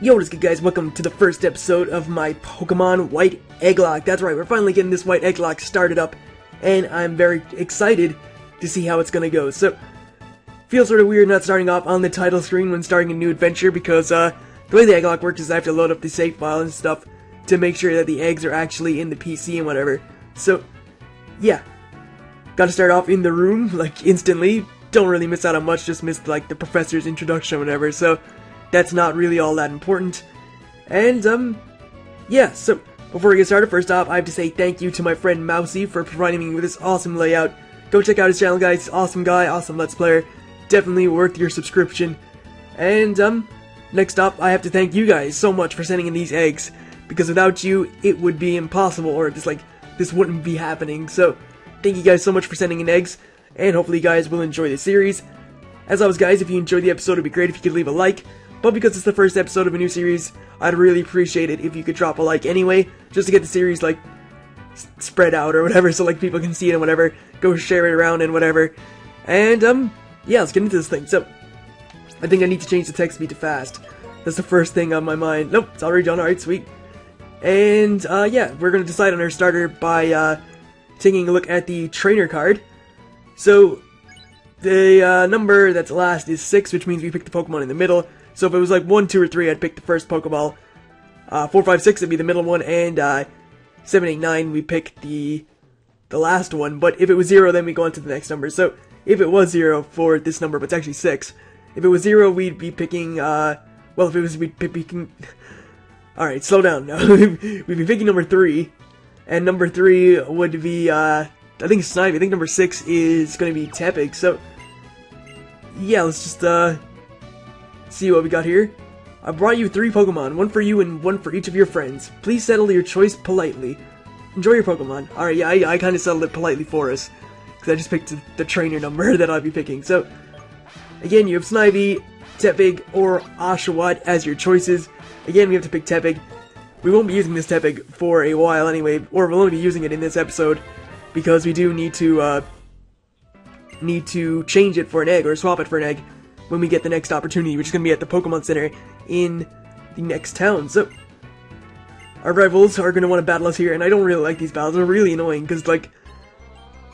Yo, what is good, guys? Welcome to the first episode of my Pokemon White Egglocke. That's right, we're finally getting this White Egglocke started up, and I'm very excited to see how it's gonna go. So, feels sort of weird not starting off on the title screen when starting a new adventure, because the way the Egglocke works is I have to load up the save file and stuff to make sure that the eggs are actually in the PC and whatever. So, yeah. Gotta start off in the room, like, instantly. Don't really miss out on much, just missed, like, the professor's introduction or whatever, so that's not really all that important. And, yeah, so before we get started, first off, I have to say thank you to my friend Mousy for providing me with this awesome layout. Go check out his channel, guys. Awesome guy, awesome Let's Player. Definitely worth your subscription. And, next up, I have to thank you guys so much for sending in these eggs, because without you, it would be impossible, or just, like, this wouldn't be happening. So, thank you guys so much for sending in eggs, and hopefully you guys will enjoy the series. As always, guys, if you enjoyed the episode, it would be great if you could leave a like. But because it's the first episode of a new series, I'd really appreciate it if you could drop a like anyway, just to get the series, like, spread out or whatever, so, like, people can see it and whatever. Go share it around and whatever. And, yeah, let's get into this thing. So, I think I need to change the text speed to fast. That's the first thing on my mind. Nope, it's already done. Alright, sweet. And, yeah, we're gonna decide on our starter by, taking a look at the trainer card. So, the, number that's last is 6, which means we pick the Pokemon in the middle. So if it was like 1, 2, or 3, I'd pick the first Pokeball. 4, 5, 6 would be the middle one, and 7, 8, 9 we pick the last one. But if it was 0, then we go on to the next number. So if it was 0 for this number, but it's actually 6. If it was 0, we'd be picking, well, if it was, we'd be picking, alright, slow down now. We'd be picking number 3, and number 3 would be, I think it's Snivy. I think number 6 is going to be Tepig. So, yeah, let's just, see what we got here. I brought you 3 Pokemon, 1 for you and 1 for each of your friends. Please settle your choice politely. Enjoy your Pokemon. Alright, yeah, I kind of settled it politely for us, because I just picked the trainer number that I'll be picking. So, again, you have Snivy, Tepig, or Oshawott as your choices. Again, we have to pick Tepig. We won't be using this Tepig for a while anyway, or we'll only be using it in this episode, because we do need to change it for an egg, or swap it for an egg, when we get the next opportunity, which is going to be at the Pokemon Center in the next town. So, our rivals are going to want to battle us here, and I don't really like these battles. They're really annoying, because, like,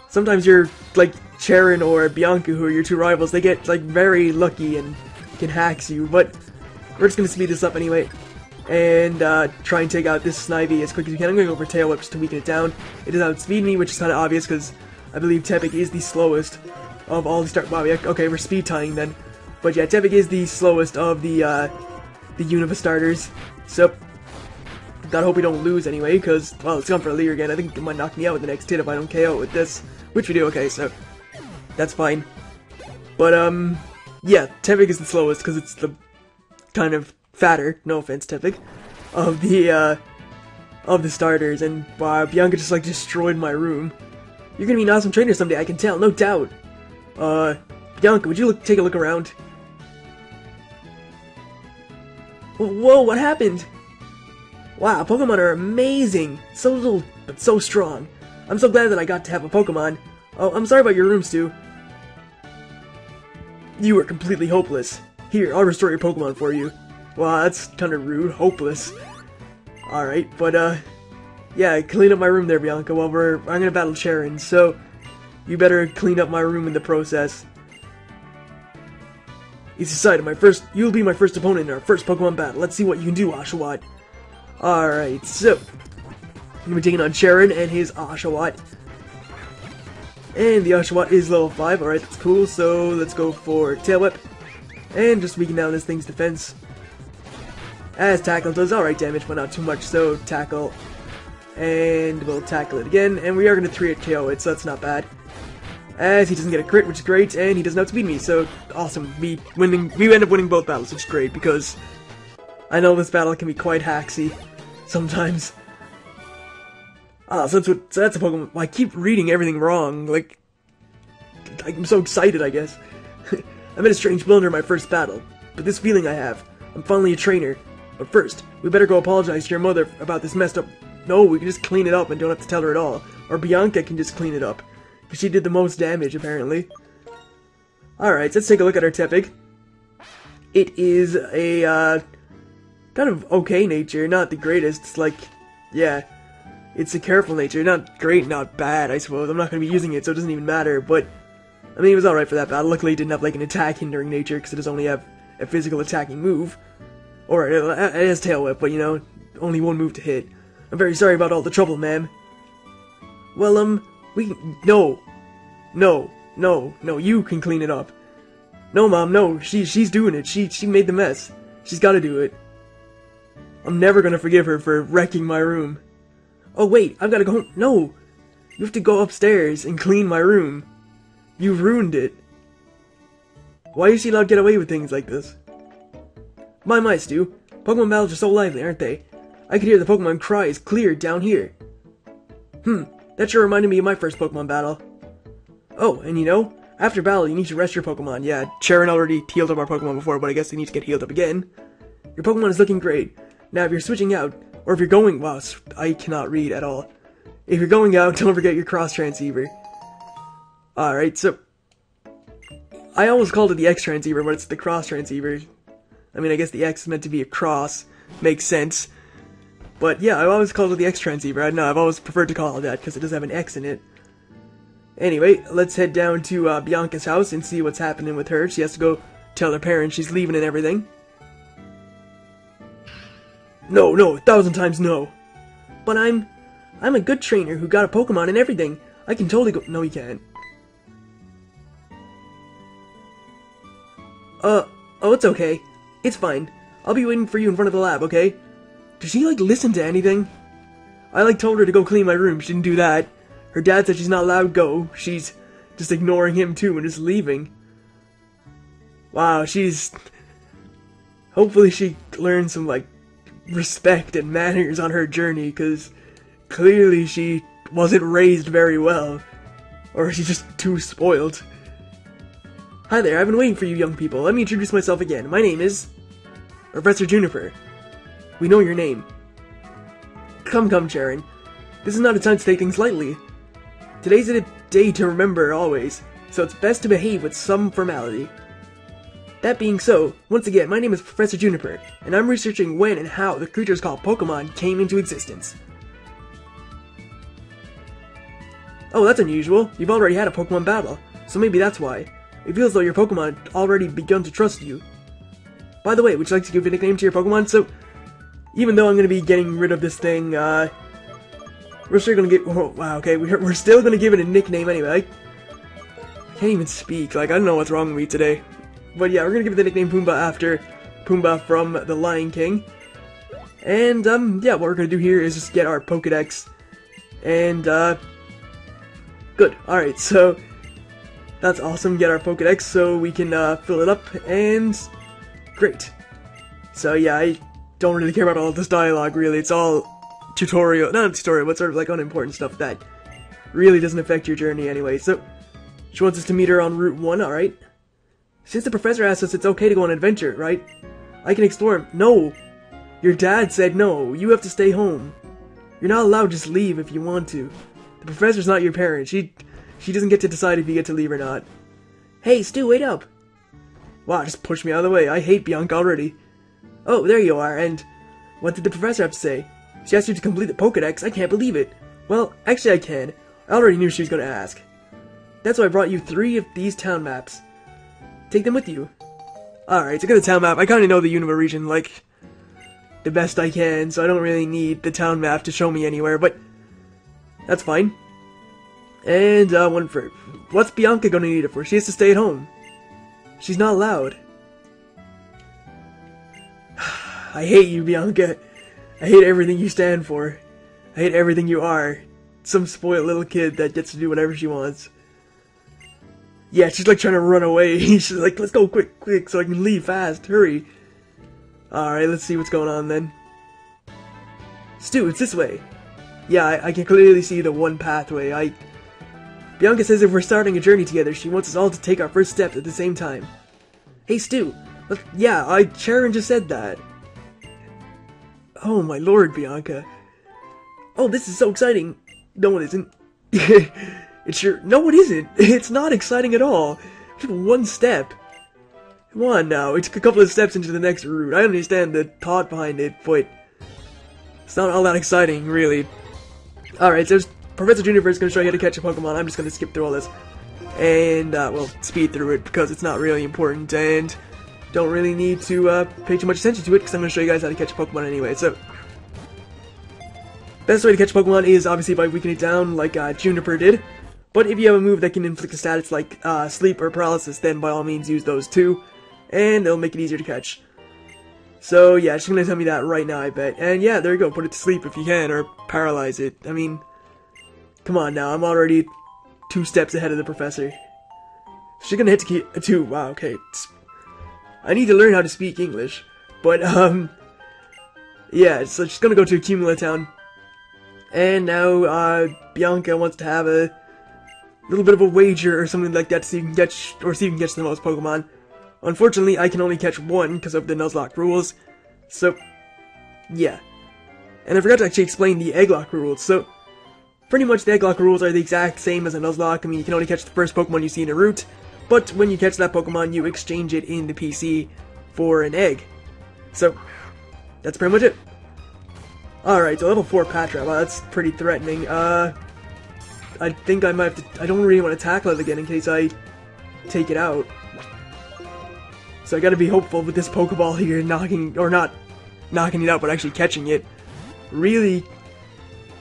sometimes you're, like, Charon or Bianca, who are your 2 rivals, they get, like, very lucky and can hacks you, but we're just going to speed this up anyway, and try and take out this Snivy as quick as we can. I'm going to go for Tail Whip just to weaken it down. It does outspeed me, which is kind of obvious, because I believe Tepig is the slowest of all the start. Wow, yeah, okay, we're speed tying then. But yeah, Tepig is the slowest of the Unova starters, so gotta hope we don't lose anyway, because, well, it's gone for a leer again. I think it might knock me out with the next hit if I don't KO with this, which we do, okay, so that's fine. But, yeah, Tepig is the slowest, because it's the kind of fatter, no offense, Tepig, of the starters, and Bianca just, like, destroyed my room. You're gonna be an awesome trainer someday, I can tell, no doubt. Bianca, would you take a look around? Whoa, what happened? Wow, Pokemon are amazing! So little, but so strong. I'm so glad that I got to have a Pokemon. Oh, I'm sorry about your room, Stu. You were completely hopeless. Here, I'll restore your Pokemon for you. Wow, that's kinda rude. Hopeless. Alright, but, Yeah, clean up my room there, Bianca, while I'm gonna battle Sharon, so you better clean up my room in the process. It's decided, you'll be my first opponent in our first Pokemon battle. Let's see what you can do, Oshawott. Alright, so I'm gonna be taking on Sharon and his Oshawott. And the Oshawott is level 5, alright, that's cool, so let's go for Tail Whip. And just weaken down this thing's defense. As Tackle does alright damage, but not too much, so Tackle. And we'll tackle it again, and we are going to 3-hit KO it, so that's not bad. As he doesn't get a crit, which is great, and he doesn't have to beat me, so awesome. We end up winning both battles, which is great, because I know this battle can be quite hacksy sometimes. So that's a Pokemon. I keep reading everything wrong, like, I'm so excited, I guess. I made a strange blunder in my first battle, but this feeling I have, I'm finally a trainer. But first, we better go apologize to your mother about this messed up. No, we can just clean it up and don't have to tell her at all. Or Bianca can just clean it up. Because she did the most damage, apparently. Alright, let's take a look at our Tepig. It is a, kind of okay nature, not the greatest. It's like, yeah, it's a careful nature. Not great, not bad, I suppose. I'm not going to be using it, so it doesn't even matter. But, I mean, it was alright for that battle. Luckily, it didn't have, like, an attack hindering nature, because it does only have a physical attacking move. Or, it has Tail Whip, but, you know, only one move to hit. I'm very sorry about all the trouble, ma'am. Well, no, you can clean it up. No, Mom, no, she's doing it. She made the mess. She's gotta do it. I'm never gonna forgive her for wrecking my room. Oh, wait, I've gotta go home. No, you have to go upstairs and clean my room. You've ruined it. Why is she allowed to get away with things like this? My, Stu. Pokemon battles are so lively, aren't they? I could hear the Pokemon cries clear down here. That sure reminded me of my first Pokemon battle. Oh, and you know, after battle you need to rest your Pokemon. Yeah, Sharon already healed up our Pokemon before, but I guess they need to get healed up again. Your Pokemon is looking great. Now if you're switching out, or if you're going, wow, I cannot read at all. If you're going out, don't forget your cross transceiver. Alright, so I always called it the X transceiver, but it's the cross transceiver. I mean, I guess the X is meant to be a cross. Makes sense. But yeah, I always called it the X transceiver. I don't know, I've always preferred to call it that because it does have an X in it. Anyway, let's head down to Bianca's house and see what's happening with her. She has to go tell her parents she's leaving and everything. No, 1,000 times no. But I'm a good trainer who got a Pokemon and everything. I can totally go. No, you can't. Oh, it's okay. It's fine. I'll be waiting for you in front of the lab, okay? Does she, like, listen to anything? I, like, told her to go clean my room. She didn't do that. Her dad said she's not allowed to go. She's just ignoring him, too, and just leaving. Wow, hopefully she learns some, like, respect and manners on her journey, because clearly she wasn't raised very well. Or she's just too spoiled. Hi there, I've been waiting for you young people. Let me introduce myself again. My name is Professor Juniper. We know your name. Come, Sharon. This is not a time to take things lightly. Today's a day to remember always, so it's best to behave with some formality. That being so, once again, my name is Professor Juniper, and I'm researching when and how the creatures called Pokémon came into existence. Oh, that's unusual. You've already had a Pokémon battle, so maybe that's why. It feels though your Pokemon had already begun to trust you. By the way, would you like to give a nickname to your Pokemon? So, even though I'm going to be getting rid of this thing, we're still going to get... Oh, wow, okay, we're still going to give it a nickname anyway. I can't even speak, like, I don't know what's wrong with me today. But yeah, we're going to give it the nickname Pumbaa after Pumbaa from The Lion King. And, yeah, what we're going to do here is just get our Pokedex. And, good. Alright, so that's awesome. Get our Pokedex so we can, fill it up, and great. So yeah, I don't really care about all this dialogue, really. It's all tutorial, not tutorial, but sort of like unimportant stuff that really doesn't affect your journey anyway. So, she wants us to meet her on Route 1, alright? Since the professor asked us it's okay to go on an adventure, right? I can explore him. No! Your dad said no, you have to stay home. You're not allowed to just leave if you want to. The professor's not your parent. She doesn't get to decide if you get to leave or not. Hey, Stu, wait up! Wow, just pushed me out of the way. I hate Bianca already. Oh, there you are, and what did the professor have to say? She asked you to complete the Pokédex? I can't believe it. Well, actually I can. I already knew she was gonna ask. That's why I brought you 3 of these town maps. Take them with you. Alright, so get the town map. I kinda know the Unova region, like, the best I can, so I don't really need the town map to show me anywhere, but that's fine. And, one for... What's Bianca gonna need it for? She has to stay at home. She's not allowed. I hate you, Bianca. I hate everything you stand for. I hate everything you are. Some spoiled little kid that gets to do whatever she wants. Yeah, she's like trying to run away. She's like, let's go quick, so I can leave fast. Hurry. Alright, let's see what's going on then. Stu, it's this way. Yeah, I can clearly see the one pathway. Bianca says if we're starting a journey together, she wants us all to take our first steps at the same time. Hey, Stu. Yeah, Sharon just said that. Oh my lord, Bianca. Oh, this is so exciting. No, it isn't. It's sure. No, it isn't. It's not exciting at all. Just one step. Come on now. It's a couple of steps into the next route. I understand the thought behind it, but it's not all that exciting, really. Alright, so Professor Juniper is going to show you how to catch a Pokemon. I'm just going to skip through all this. And, well, speed through it because it's not really important. And don't really need to pay too much attention to it because I'm going to show you guys how to catch a Pokemon anyway. So, best way to catch a Pokemon is obviously by weakening it down like Juniper did. But if you have a move that can inflict a status like Sleep or Paralysis, then by all means use those too. And it'll make it easier to catch. So yeah, she's gonna tell me that right now, I bet. And yeah, there you go, put it to sleep if you can, or paralyze it. I mean, come on now, I'm already 2 steps ahead of the professor. She's gonna hit to 2, wow, okay. I need to learn how to speak English. But, yeah, so she's gonna go to Accumula Town. And now, Bianca wants to have a little bit of a wager or something like that to see if you can catch, or see if you can catch the most Pokemon. Unfortunately, I can only catch 1 because of the Nuzlocke rules. So, yeah. And I forgot to actually explain the Egglocke rules. So, pretty much the Egglocke rules are the exact same as a Nuzlocke. I mean, you can only catch the first Pokemon you see in a route. But when you catch that Pokemon, you exchange it in the PC for an egg. So, that's pretty much it. Alright, so level 4 Patra. Wow, that's pretty threatening. I think I might have to... I don't really want to tackle it again in case I take it out. So I gotta be hopeful with this Pokeball here knocking... Or not knocking it out, but actually catching it. Really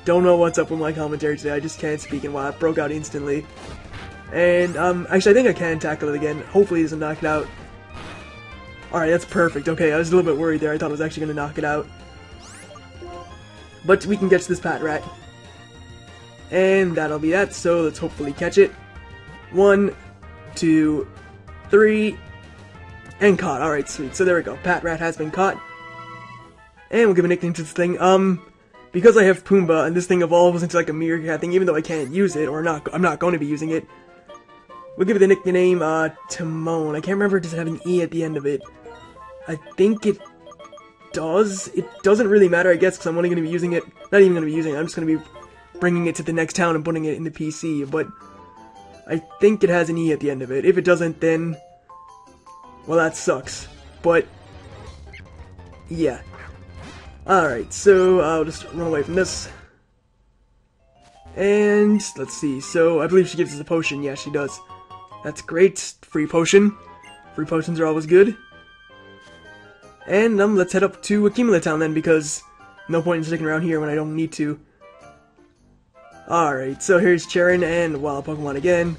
don't know what's up with my commentary today. I just can't speak, and wow, it broke out instantly. And, actually I think I can tackle it again. Hopefully it doesn't knock it out. Alright, that's perfect. Okay, I was a little bit worried there. I thought it was actually gonna knock it out. But we can catch this Patrat. And that'll be that, so let's hopefully catch it. 1, 2, 3, and caught. Alright, sweet. So there we go. Patrat has been caught. And we'll give a nickname to this thing. Because I have Pumbaa, and this thing evolves into like a Meerkat thing, even though I can't use it, or I'm not going to be using it. We'll give it the nickname, Timon. I can't remember, does it have an E at the end of it? I think it does. It doesn't really matter, I guess, because I'm only going to be using it. Not even going to be using it, I'm just going to be bringing it to the next town and putting it in the PC, but I think it has an E at the end of it. If it doesn't, then, well, that sucks. But, yeah. Alright, so I'll just run away from this. And, let's see, so I believe she gives us a potion. Yeah, she does. That's great. Free potion. Free potions are always good. And, let's head up to Accumula Town then, because no point in sticking around here when I don't need to. Alright, so here's Charon and Wild Pokemon again.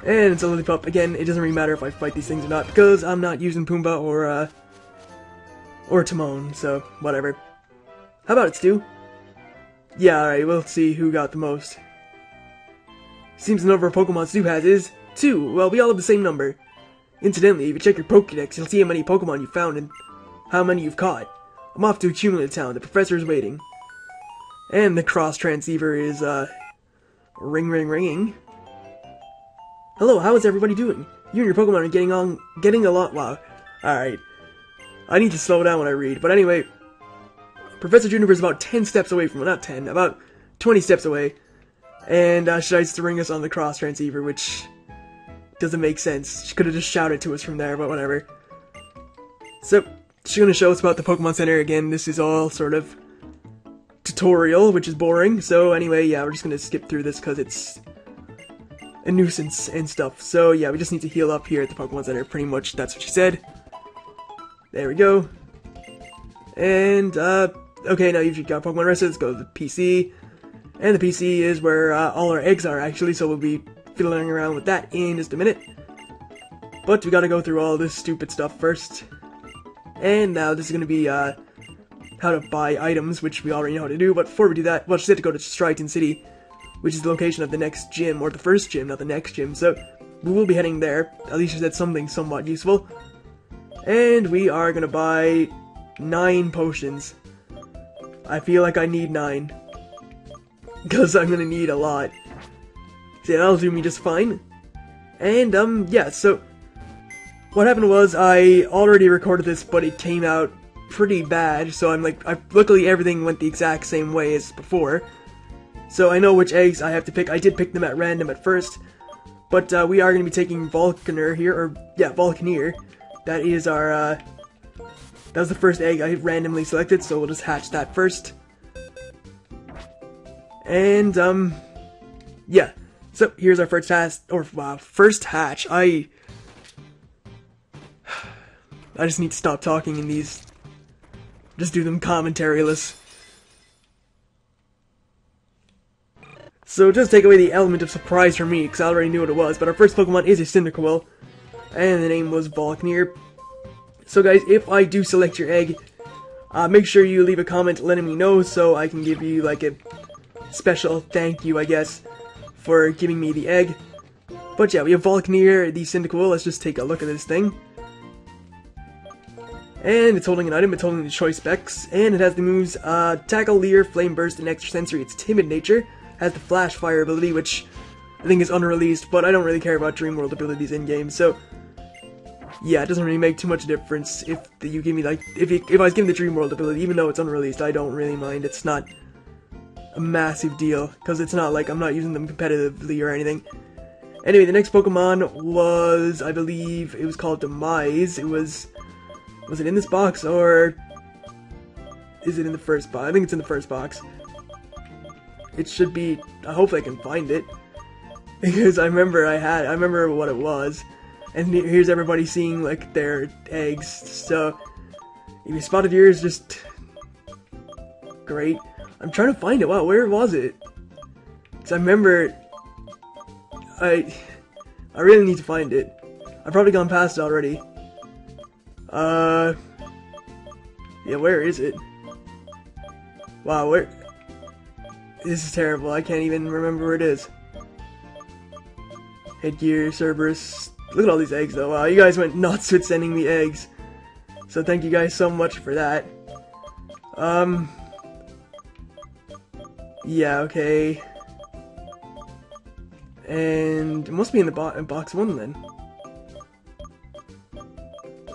And it's a Lillipup. Again, it doesn't really matter if I fight these things or not, because I'm not using Pumbaa or Timon, so whatever. How about it, Stu? Yeah, alright, we'll see who got the most. Seems the number of Pokemon Stu has is 2. Well, we all have the same number. Incidentally, if you check your Pokédex, you'll see how many Pokemon you found and how many you've caught. I'm off to Accumula Town. The professor is waiting. And the cross transceiver is, ringing. Hello, how is everybody doing? You and your Pokemon are getting along, wow. Alright. I need to slow down when I read, but anyway, Professor Juniper is about 10 steps away from, not 10, about 20 steps away, and she decides to ring us on the cross transceiver, which doesn't make sense. She could have just shouted to us from there, but whatever. So, she's going to show us about the Pokemon Center again. This is all sort of tutorial, which is boring. So anyway, yeah, we're just gonna skip through this because it's a nuisance and stuff. So yeah, we just need to heal up here at the Pokemon Center. Pretty much, that's what she said. There we go. And okay, now you've got Pokemon rested. Let's go to the PC. And the PC is where all our eggs are, actually, so we'll be fiddling around with that in just a minute. But we gotta go through all this stupid stuff first. And now this is gonna be how to buy items, which we already know how to do. But before we do that, well, she said to go to Striton City, which is the location of the next gym, or the first gym, not the next gym. So we will be heading there. At least she said something somewhat useful. And we are gonna buy 9 potions. I feel like I need 9. Because I'm gonna need a lot. So yeah, that'll do me just fine. And, yeah, so what happened was I already recorded this, but it came out pretty bad. So I'm like, luckily everything went the exact same way as before. So I know which eggs I have to pick. I did pick them at random at first. But we are gonna be taking Volcaneer here, or yeah, Volcaneer. That is our, that was the first egg I randomly selected, so we'll just hatch that first. And, yeah. So, here's our first hatch, first hatch. I just need to stop talking in these. Just do them commentary-less. So, just take away the element of surprise from me, because I already knew what it was. But our first Pokemon is a Cyndaquil, and the name was Volcaneer. So, guys, if I do select your egg, make sure you leave a comment letting me know so I can give you, like, a special thank you, I guess, for giving me the egg. But yeah, we have Volcaneer, the Cyndaquil. Let's just take a look at this thing. And it's holding an item. It's holding the Choice Specs, and it has the moves Tackle, Leer, Flame Burst, and Extra Sensory. It's timid nature. Has the Flash Fire ability, which I think is unreleased, but I don't really care about Dream World abilities in game. So yeah, it doesn't really make too much difference if you give me, like, if I was given the Dream World ability, even though it's unreleased. I don't really mind. It's not a massive deal, because it's not like I'm not using them competitively or anything. Anyway, the next Pokemon was, I believe, it was called Demise. It was it in this box, or is it in the first box? I think it's in the first box. It should be. I hope I can find it, because I remember what it was, and here's everybody seeing, like, their eggs. So if you spotted yours, just great. I'm trying to find it. Wow, where was it? Because I remember, I really need to find it. I've probably gone past it already. Yeah, where is it? Wow, where? This is terrible. I can't even remember where it is. Headgear, Cerberus. Look at all these eggs, though. Wow, you guys went nuts with sending me eggs. So thank you guys so much for that. Yeah, okay. And it must be in the in box 1 then.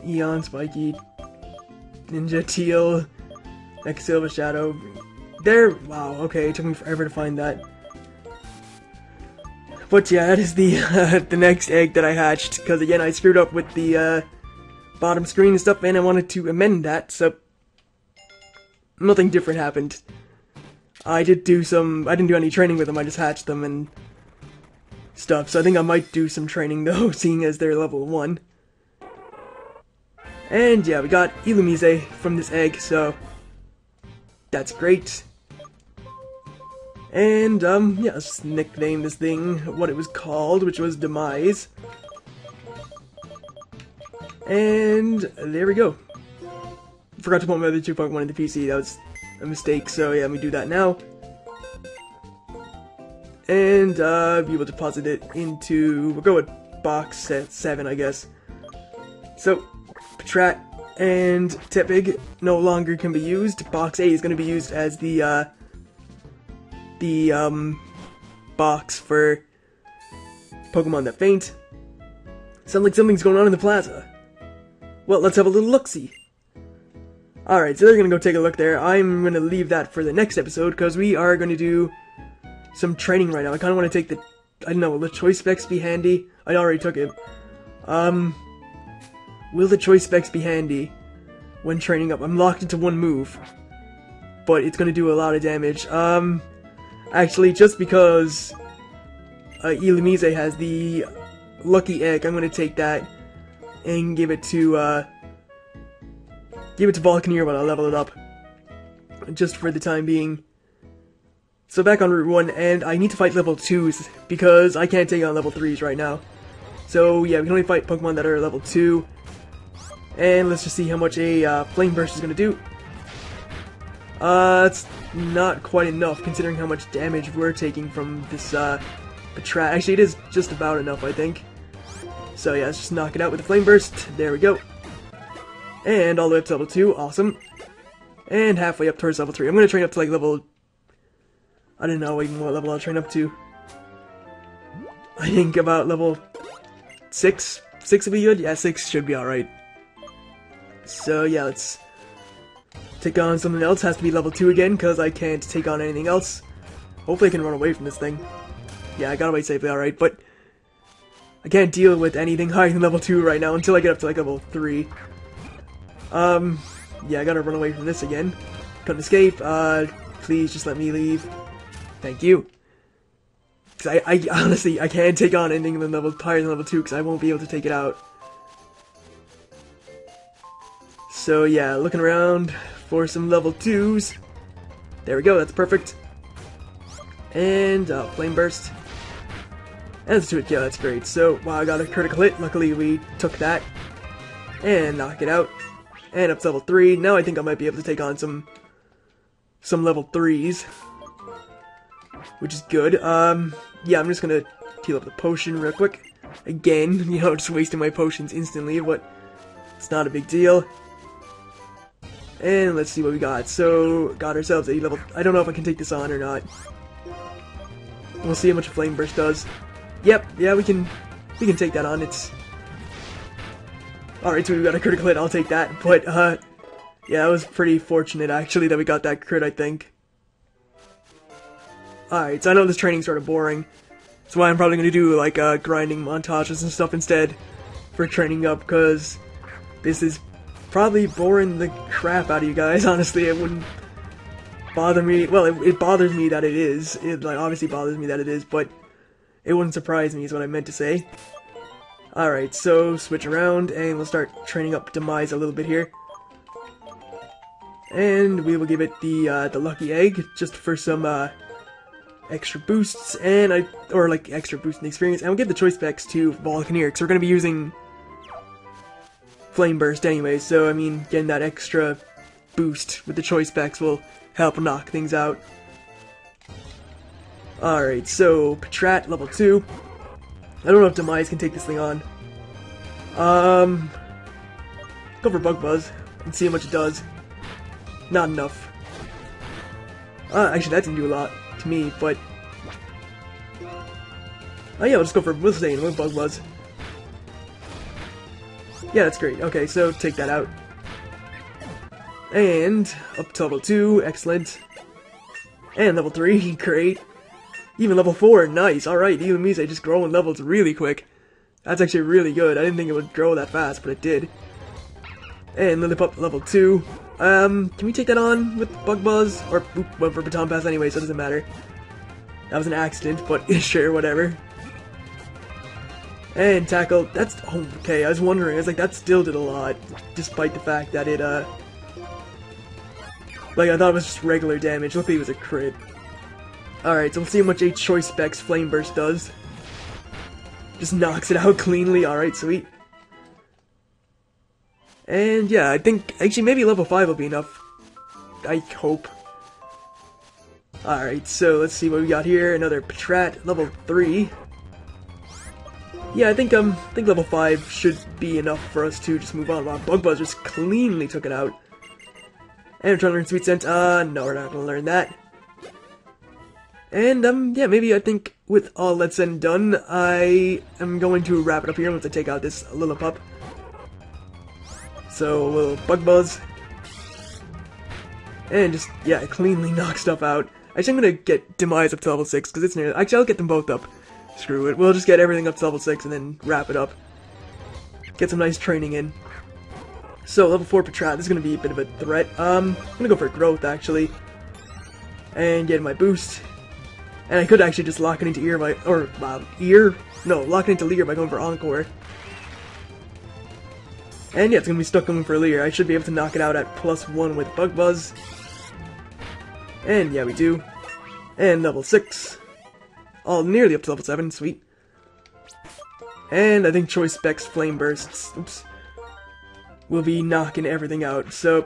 Eon, Spiky, Ninja, Teal, Silver Shadow. There, wow, okay, it took me forever to find that. But yeah, that is the the next egg that I hatched, because again, I screwed up with the bottom screen and stuff, and I wanted to amend that, so nothing different happened. I didn't do any training with them, I just hatched them and stuff, so I think I might do some training though, seeing as they're level 1. And yeah, we got Illumise from this egg, so that's great. And, yeah, let's nickname this thing what it was called, which was Demise. And there we go. Forgot to put my other 2 Pokemon in the PC, that was a mistake, so yeah, let me do that now. And, we will deposit it into, we'll go with box 7, I guess. So, Patrat and Tepig no longer can be used. Box 8 is going to be used as the box for Pokemon that faint. Sounds like something's going on in the plaza. Well, let's have a little look-see. Alright, so they're gonna go take a look there. I'm gonna leave that for the next episode, because we are gonna do some training right now. I kinda wanna take the, I don't know, will the Choice Specs be handy? I already took it. Will the Choice Specs be handy when training up? I'm locked into one move. but it's gonna do a lot of damage. Actually, just because Illumise has the lucky egg, I'm gonna take that and give it to Volcaneer when I level it up, just for the time being. So back on Route 1, and I need to fight level 2s, because I can't take on level 3s right now. So yeah, we can only fight Pokemon that are level 2. And let's just see how much a Flame Burst is going to do. It's not quite enough, considering how much damage we're taking from this Patrat. Actually, it is just about enough, I think. So yeah, let's just knock it out with the Flame Burst. There we go. And all the way up to level 2, awesome. And halfway up towards level 3. I'm going to train up to like level... I don't know even what level I'll train up to. I think about level 6? 6 would be good? Yeah, 6 should be alright. So yeah, let's take on something else. Has to be level 2 again, because I can't take on anything else. Hopefully I can run away from this thing. Yeah, I got away safely alright, but I can't deal with anything higher than level 2 right now until I get up to like level 3. Yeah, I gotta run away from this again. Couldn't escape. Please just let me leave. Thank you. Because I honestly, I can't take on anything higher than level 2 because I won't be able to take it out. So yeah, looking around for some level 2s. There we go, that's perfect. And Flame Burst. And let's do it, yeah, that's great. So, wow, I got a critical hit. Luckily we took that. And knock it out. And up to level 3. Now I think I might be able to take on some level 3s. Which is good. Yeah, I'm just gonna heal up the potion real quick. Again, you know, just wasting my potions instantly, but it's not a big deal. And let's see what we got. So, got ourselves a level... I don't know if I can take this on or not. We'll see how much a Flame Burst does. Yep, yeah, we can take that on. It's... Alright, so we got a critical hit, I'll take that. But, yeah, it was pretty fortunate, actually, that we got that crit, I think. Alright, so I know this training's sort of boring. That's why I'm probably going to do, like, grinding montages and stuff instead for training up, because this is probably boring the crap out of you guys. Honestly, it wouldn't bother me. Well, it bothers me that it is. It, like, obviously bothers me that it is, but it wouldn't surprise me is what I meant to say. Alright, so switch around, and we'll start training up Demise a little bit here. And we will give it the lucky egg, just for some, extra boosts, and extra boost in the experience, and we'll give the choice specs to Volcaneer, because we're going to be using Flame Burst anyway, so I mean, getting that extra boost with the choice specs will help knock things out. Alright, so Patrat, level 2. I don't know if Demise can take this thing on. Go for Bug Buzz and see how much it does. Not enough. Actually, that didn't do a lot to me, but... Oh yeah, we'll just go for Blizzardane with Bug Buzz. Yeah, that's great. Okay, so take that out. And up to level 2, excellent. And level 3, great. Even level 4, nice. Alright, Illumise just growing levels really quick. That's actually really good. I didn't think it would grow that fast, but it did. And Lilliput level 2. Can we take that on with Bug Buzz? Or, oop, went for Baton Pass anyway, so it doesn't matter. That was an accident, but sure, whatever. And Tackle, that's, oh, okay, I was wondering, I was like, that still did a lot, despite the fact that it, like, I thought it was just regular damage. Luckily it was a crit. Alright, so we'll see how much a Choice Specs Flame Burst does. Just knocks it out cleanly, alright, sweet. And yeah, I think, actually maybe level 5 will be enough. I hope. Alright, so let's see what we got here. Another Patrat, level 3. Yeah, I think level 5 should be enough for us to just move on. Wow, Bug Buzz just cleanly took it out. And we're trying to learn Sweet Scent. No, we're not gonna learn that. And, yeah, maybe I think with all that's said and done, I am going to wrap it up here once I take out this Lillipup. So, we'll Bug Buzz. And just, yeah, cleanly knock stuff out. Actually, I'm gonna get Demise up to level 6, because it's near. Actually, I'll get them both up. Screw it. We'll just get everything up to level 6 and then wrap it up. Get some nice training in. So, level 4 Patrat, this is gonna be a bit of a threat. I'm gonna go for Growth, actually. and get my boost. And I could actually just lock it into ear by, or, ear? No, lock it into Leer by going for Encore. And yeah, it's gonna be stuck going for Leer. I should be able to knock it out at +1 with Bug Buzz. And yeah, we do. And level 6. All nearly up to level 7, sweet. And I think Choice Specs Flame Bursts, oops, will be knocking everything out. So,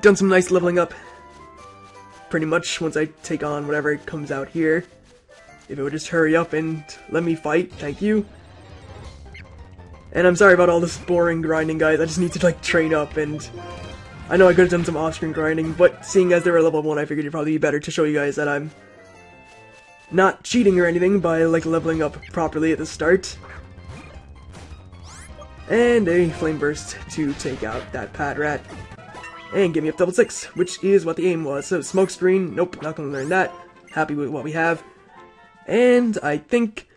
done some nice leveling up. Pretty much once I take on whatever comes out here. If it would just hurry up and let me fight, thank you. And I'm sorry about all this boring grinding, guys. I just need to, like, train up, and I know I could have done some off-screen grinding, but seeing as they were level 1, I figured it'd probably be better to show you guys that I'm not cheating or anything by, like, leveling up properly at the start. And a Flame Burst to take out that Pad Rat. And get me up to level 6, which is what the aim was. So, Smoke Screen, nope, not gonna learn that. Happy with what we have. And I think,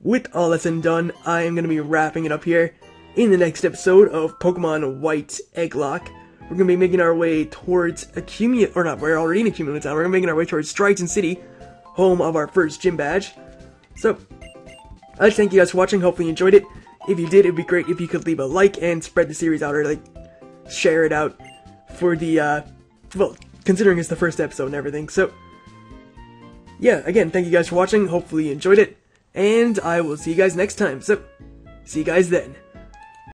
with all that's done, I am gonna be wrapping it up here in the next episode of Pokemon White Egglocke. We're gonna be making our way towards or not, we're already in Accumulative Town. We're gonna be making our way towards Striaton City, home of our first gym badge. So, I just thank you guys for watching. Hopefully you enjoyed it. If you did, it'd be great if you could leave a like and spread the series out, or, like, share it out for the, well, considering it's the first episode and everything. So, yeah, again, thank you guys for watching. Hopefully you enjoyed it, and I will see you guys next time. So, see you guys then.